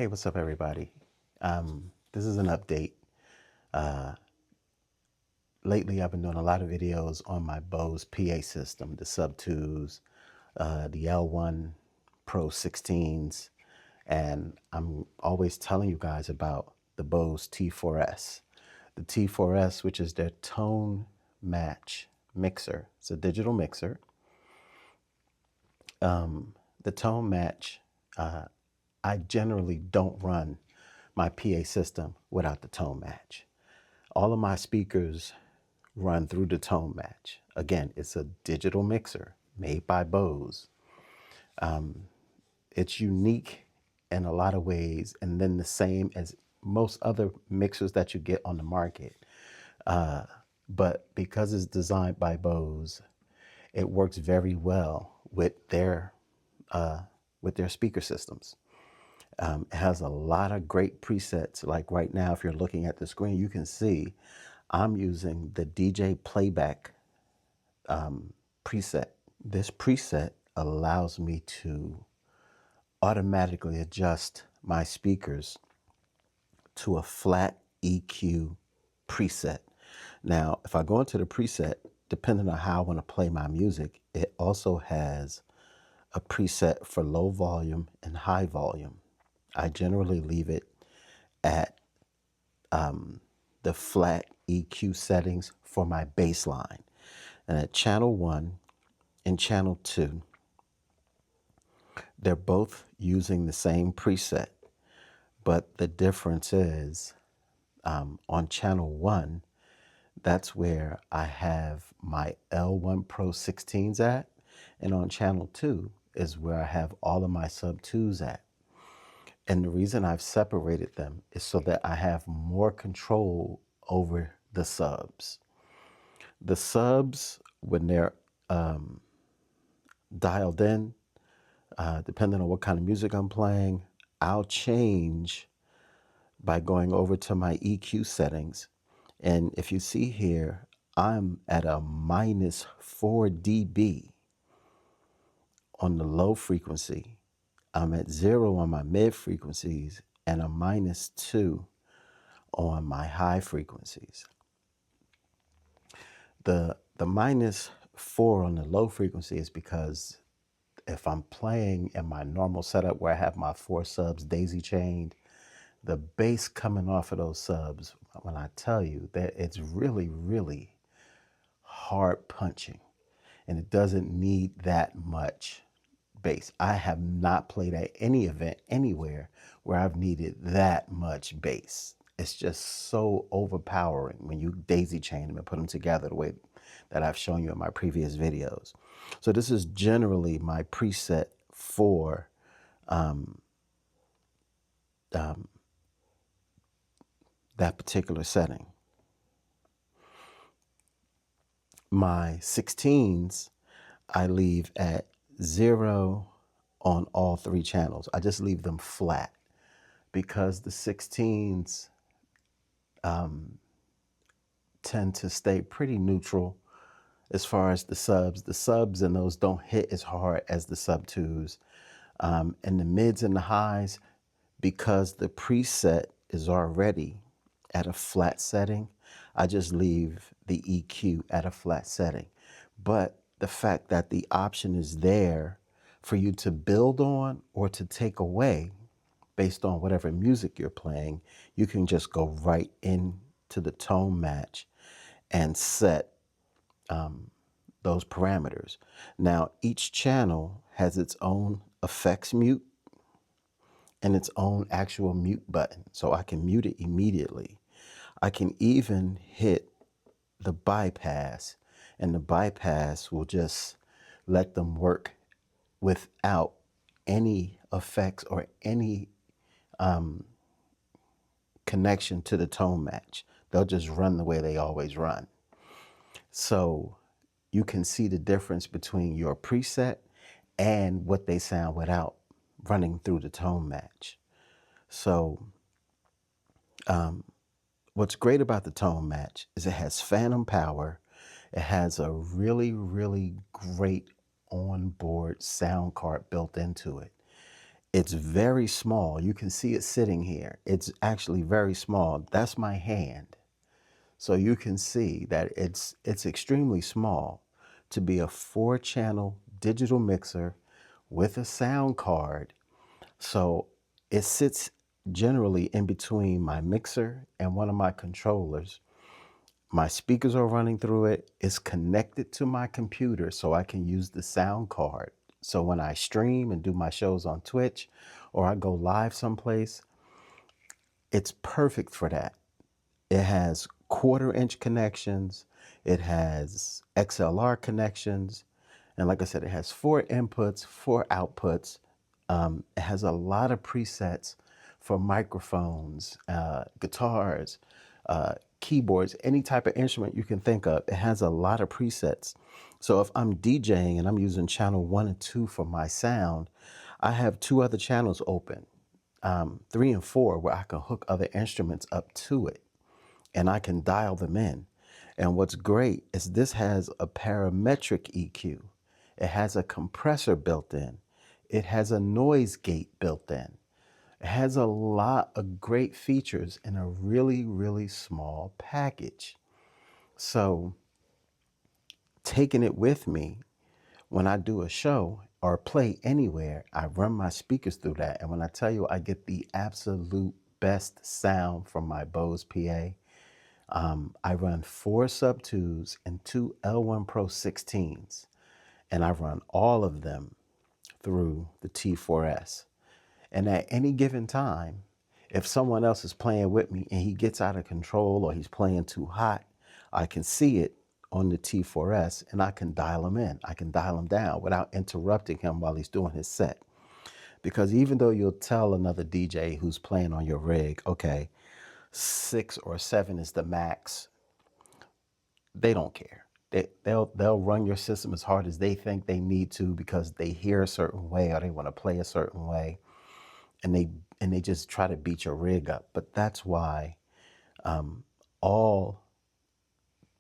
Hey, what's up, everybody? This is an update. Uh, Lately, I've been doing a lot of videos on my Bose PA system, the Sub 2s, the L1 Pro 16s, and I'm always telling you guys about the Bose T4S. The T4S, which is their tone match mixer. It's a digital mixer. The tone match, I generally don't run my PA system without the tone match. All of my speakers run through the tone match. Again, it's a digital mixer made by Bose. It's unique in a lot of ways, and then the same as most other mixers that you get on the market. But because it's designed by Bose, it works very well with their speaker systems. It has a lot of great presets. Like right now, if you're looking at the screen, you can see I'm using the DJ playback preset. This preset allows me to automatically adjust my speakers to a flat EQ preset. Now, if I go into the preset, depending on how I want to play my music, it also has a preset for low volume and high volume. I generally leave it at the flat EQ settings for my bass line. And at channel 1 and channel 2, they're both using the same preset, but the difference is on channel 1, that's where I have my L1 Pro 16s at, and on channel 2 is where I have all of my Sub 2s at. And the reason I've separated them is so that I have more control over the subs. The subs, when they're dialed in, depending on what kind of music I'm playing, I'll change by going over to my EQ settings. And if you see here, I'm at a minus 4 dB on the low frequency. I'm at 0 on my mid frequencies and a minus 2 on my high frequencies. The minus 4 on the low frequency is because if I'm playing in my normal setup where I have my 4 subs daisy chained, the bass coming off of those subs, when I tell you that it's really, really hard punching, and it doesn't need that much bass. I have not played at any event anywhere where I've needed that much bass. It's just so overpowering when you daisy chain them and put them together the way that I've shown you in my previous videos. So this is generally my preset for that particular setting. My 16s, I leave at 0 on all 3 channels. I just leave them flat because the 16s tend to stay pretty neutral as far as the subs. The subs and those don't hit as hard as the Sub 2s. And the mids and the highs, because the preset is already at a flat setting, I just leave the EQ at a flat setting. But the fact that the option is there for you to build on or to take away based on whatever music you're playing, you can just go right into the tone match and set those parameters. Now, each channel has its own effects mute and its own actual mute button, so I can mute it immediately. I can even hit the bypass, and the bypass will just let them work without any effects or any connection to the tone match. They'll just run the way they always run. So you can see the difference between your preset and what they sound without running through the tone match. So what's great about the tone match is it has phantom power. It has a really, really great onboard sound card built into it. It's very small. You can see it sitting here. It's actually very small. That's my hand. So you can see that it's extremely small to be a 4-channel digital mixer with a sound card. So it sits generally in between my mixer and one of my controllers. My speakers are running through it. It's connected to my computer so I can use the sound card. So when I stream and do my shows on Twitch or I go live someplace, it's perfect for that. It has 1/4-inch connections. It has XLR connections. And like I said, it has 4 inputs, 4 outputs. It has a lot of presets for microphones, guitars, keyboards, any type of instrument you can think of. It has a lot of presets. So if I'm DJing and I'm using channel 1 and 2 for my sound, I have 2 other channels open, 3 and 4, where I can hook other instruments up to it and I can dial them in. And what's great is this has a parametric EQ. It has a compressor built in. It has a noise gate built in. It has a lot of great features in a really, really small package. So taking it with me when I do a show or play anywhere, I run my speakers through that. And when I tell you I get the absolute best sound from my Bose PA, I run 4 Sub 2s and 2 L1 Pro 16s, and I run all of them through the T4S. And at any given time, if someone else is playing with me and he gets out of control or he's playing too hot, I can see it on the T4S and I can dial him in. I can dial him down without interrupting him while he's doing his set. Because even though you'll tell another DJ who's playing on your rig, okay, 6 or 7 is the max, they don't care. They'll run your system as hard as they think they need to because they hear a certain way or they want to play a certain way, and they just try to beat your rig up. But that's why all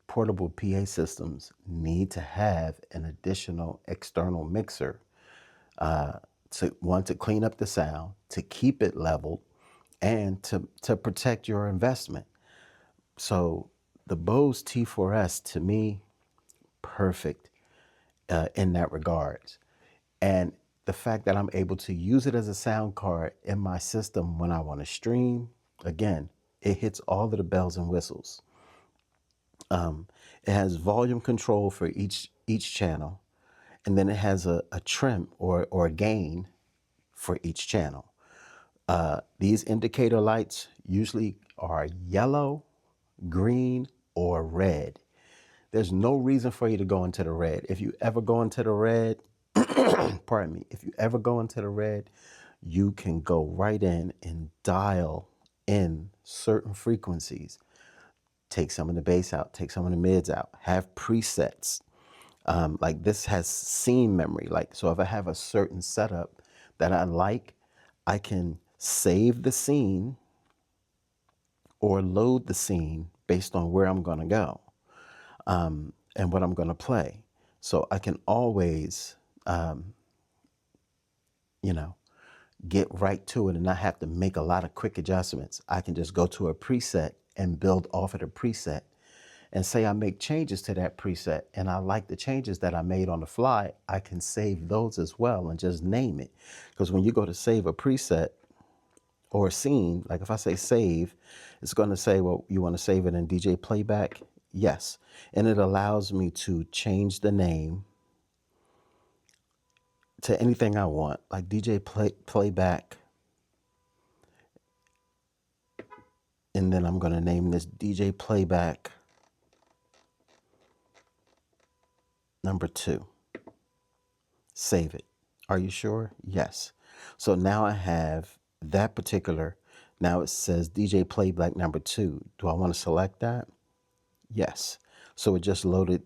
portable PA systems need to have an additional external mixer to clean up the sound, to keep it leveled, and to protect your investment. So the Bose T4S, to me, perfect in that regards. And the fact that I'm able to use it as a sound card in my system when I want to stream, again, it hits all of the bells and whistles. It has volume control for each channel, and then it has a trim or a gain for each channel. These indicator lights usually are yellow, green, or red. There's no reason for you to go into the red. If you ever go into the red, pardon me, if you ever go into the red, you can go right in and dial in certain frequencies. Take some of the bass out, take some of the mids out, have presets. Like this has scene memory. Like, so if I have a certain setup that I like, I can save the scene or load the scene based on where I'm gonna go. And what I'm going to play. So I can always, get right to it and not have to make a lot of quick adjustments. I can just go to a preset and build off of the preset. And say I make changes to that preset and I like the changes that I made on the fly, I can save those as well and just name it. Because when you go to save a preset or a scene, like if I say save, it's going to say, well, you want to save it in DJ playback? Yes. And it allows me to change the name to anything I want, like DJ playback. And then I'm going to name this DJ playback number 2. Save it. Are you sure? Yes. So now I have that particular, now it says DJ playback number 2. Do I want to select that? Yes. So it just loaded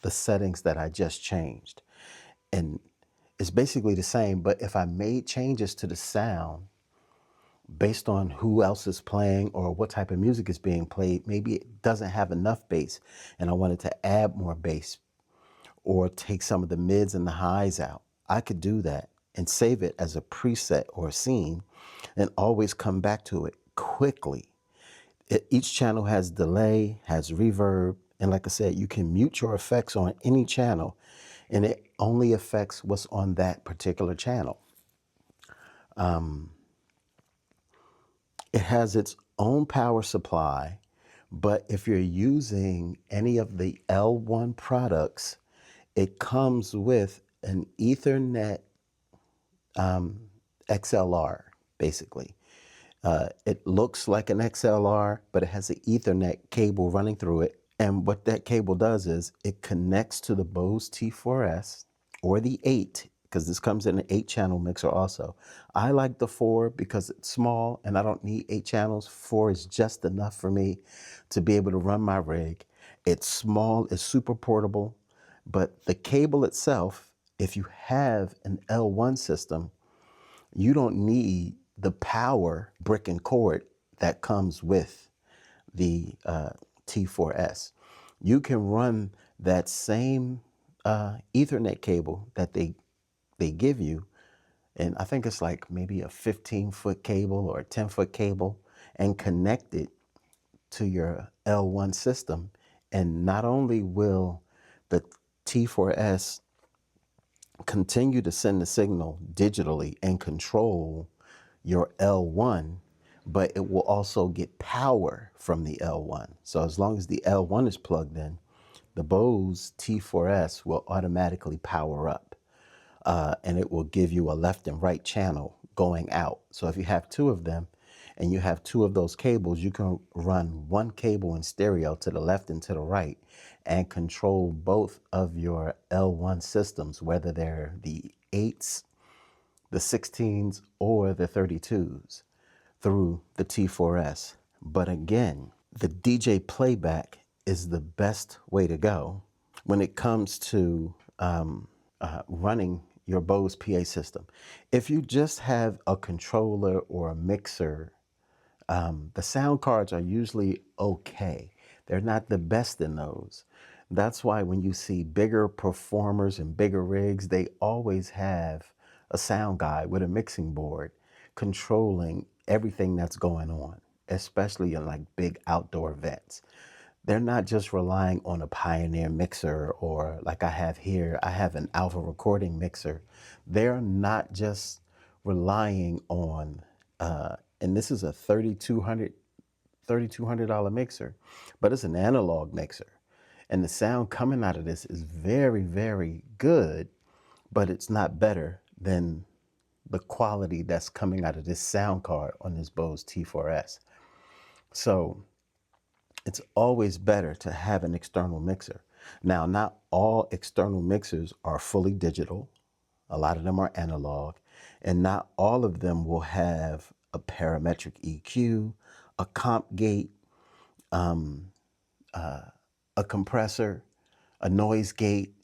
the settings that I just changed. And it's basically the same, but if I made changes to the sound based on who else is playing or what type of music is being played, maybe it doesn't have enough bass and I wanted to add more bass or take some of the mids and the highs out, I could do that. and save it as a preset or a scene and always come back to it quickly. Each channel has delay, has reverb, and like I said, you can mute your effects on any channel and it only affects what's on that particular channel. It has its own power supply, but if you're using any of the L1 products, it comes with an Ethernet XLR, basically. It looks like an XLR, but it has an Ethernet cable running through it. And what that cable does is it connects to the Bose T4S or the 8, because this comes in an 8-channel mixer also. I like the 4 because it's small and I don't need 8 channels. 4 is just enough for me to be able to run my rig. It's small, it's super portable, but the cable itself, if you have an L1 system, you don't need the power brick and cord that comes with the T4S. You can run that same Ethernet cable that they give you, and I think it's like maybe a 15-foot cable or a 10-foot cable, and connect it to your L1 system. And not only will the T4S continue to send the signal digitally and control your L1, but it will also get power from the L1. So as long as the L1 is plugged in, the Bose T4S will automatically power up, and it will give you a left and right channel going out. So if you have 2 of them and you have 2 of those cables, you can run 1 cable in stereo to the left and to the right and control both of your L1 systems, whether they're the 8s, the 16s, or the 32s through the T4S. But again, the DJ playback is the best way to go when it comes to running your Bose PA system. If you just have a controller or a mixer, the sound cards are usually okay. They're not the best in those. That's why when you see bigger performers and bigger rigs, they always have a sound guy with a mixing board controlling everything that's going on, especially in like big outdoor events. They're not just relying on a Pioneer mixer, or like I have here, I have an Alpha recording mixer. They're not just relying on, and this is a $3,200 mixer, but it's an analog mixer. And the sound coming out of this is very, very good, but it's not better than the quality that's coming out of this sound card on this Bose T4S. So it's always better to have an external mixer. Now, not all external mixers are fully digital. A lot of them are analog, and not all of them will have a parametric EQ, a comp gate, a compressor, a noise gate,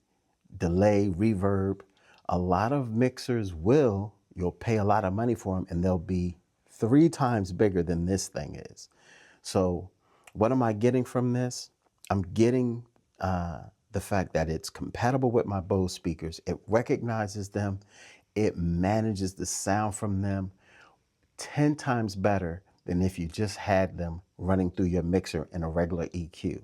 delay, reverb. A lot of mixers you'll pay a lot of money for them, and they'll be 3 times bigger than this thing is. So what am I getting from this? I'm getting the fact that it's compatible with my Bose speakers. It recognizes them. It manages the sound from them 10 times better than if you just had them running through your mixer in a regular EQ.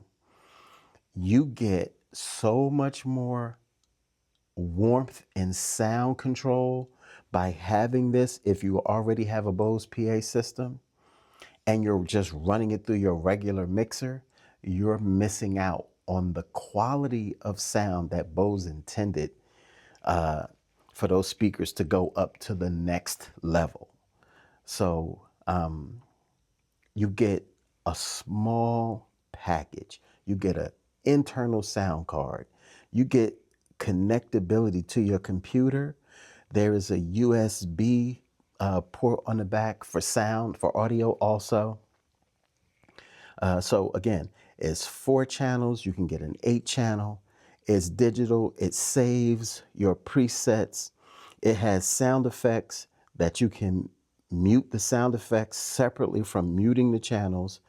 You get so much more warmth and sound control by having this. If you already have a Bose PA system and you're just running it through your regular mixer, you're missing out on the quality of sound that Bose intended for those speakers to go up to the next level. So you get a small package. You get an internal sound card. You get connectability to your computer. There is a USB port on the back for sound, for audio also. So again, it's 4 channels. You can get an 8-channel. It's digital. It saves your presets. It has sound effects that you can mute the sound effects separately from muting the channels.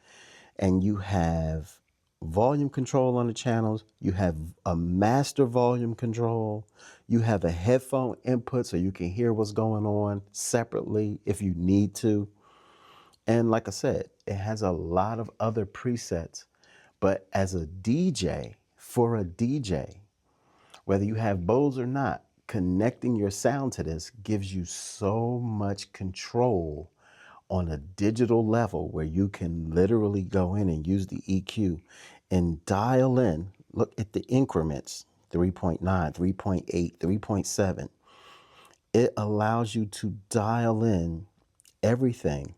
And you have volume control on the channels. You have a master volume control. You have a headphone input so you can hear what's going on separately if you need to. And like I said, it has a lot of other presets. But as a DJ, for a DJ, whether you have Bose or not, connecting your sound to this gives you so much control on a digital level where you can literally go in and use the EQ and dial in. Look at the increments, 3.9, 3.8, 3.7. It allows you to dial in everything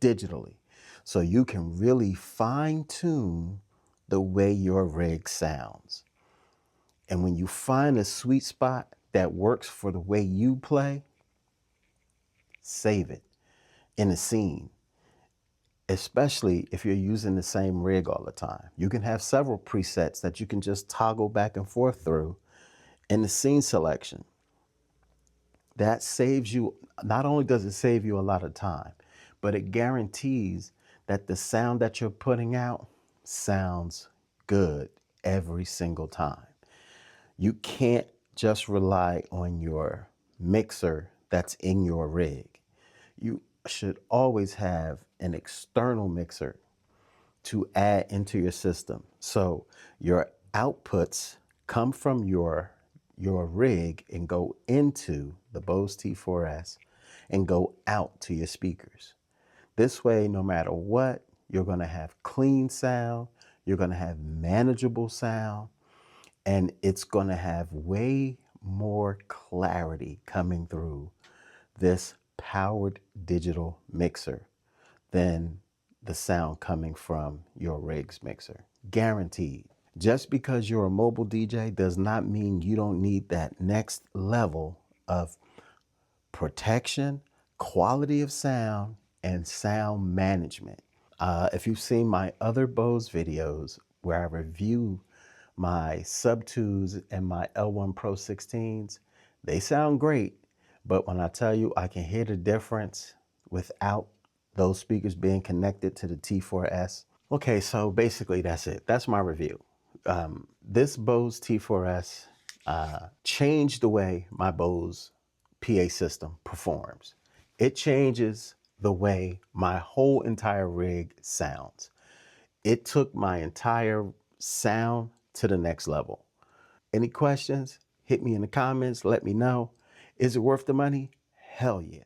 digitally. So you can really fine tune the way your rig sounds. And when you find a sweet spot that works for the way you play, save it in a scene, especially if you're using the same rig all the time. You can have several presets that you can just toggle back and forth through in the scene selection. That saves you, not only does it save you a lot of time, but it guarantees that the sound that you're putting out sounds good every single time. You can't just rely on your mixer that's in your rig. You should always have an external mixer to add into your system. So your outputs come from your rig and go into the Bose T4S and go out to your speakers. This way, no matter what, you're going to have clean sound, you're going to have manageable sound, and it's going to have way more clarity coming through this powered digital mixer than the sound coming from your rig's mixer. Guaranteed. Just because you're a mobile DJ does not mean you don't need that next level of protection, quality of sound, and sound management. If you've seen my other Bose videos where I review my Sub 2s and my L1 Pro 16s, they sound great, but when I tell you I can hear the difference without those speakers being connected to the T4S. Okay, so basically that's it. That's my review. This Bose T4S changed the way my Bose PA system performs. It changes the way my whole entire rig sounds. It took my entire sound to the next level. Any questions? Hit me in the comments. Let me know. Is it worth the money? Hell yeah.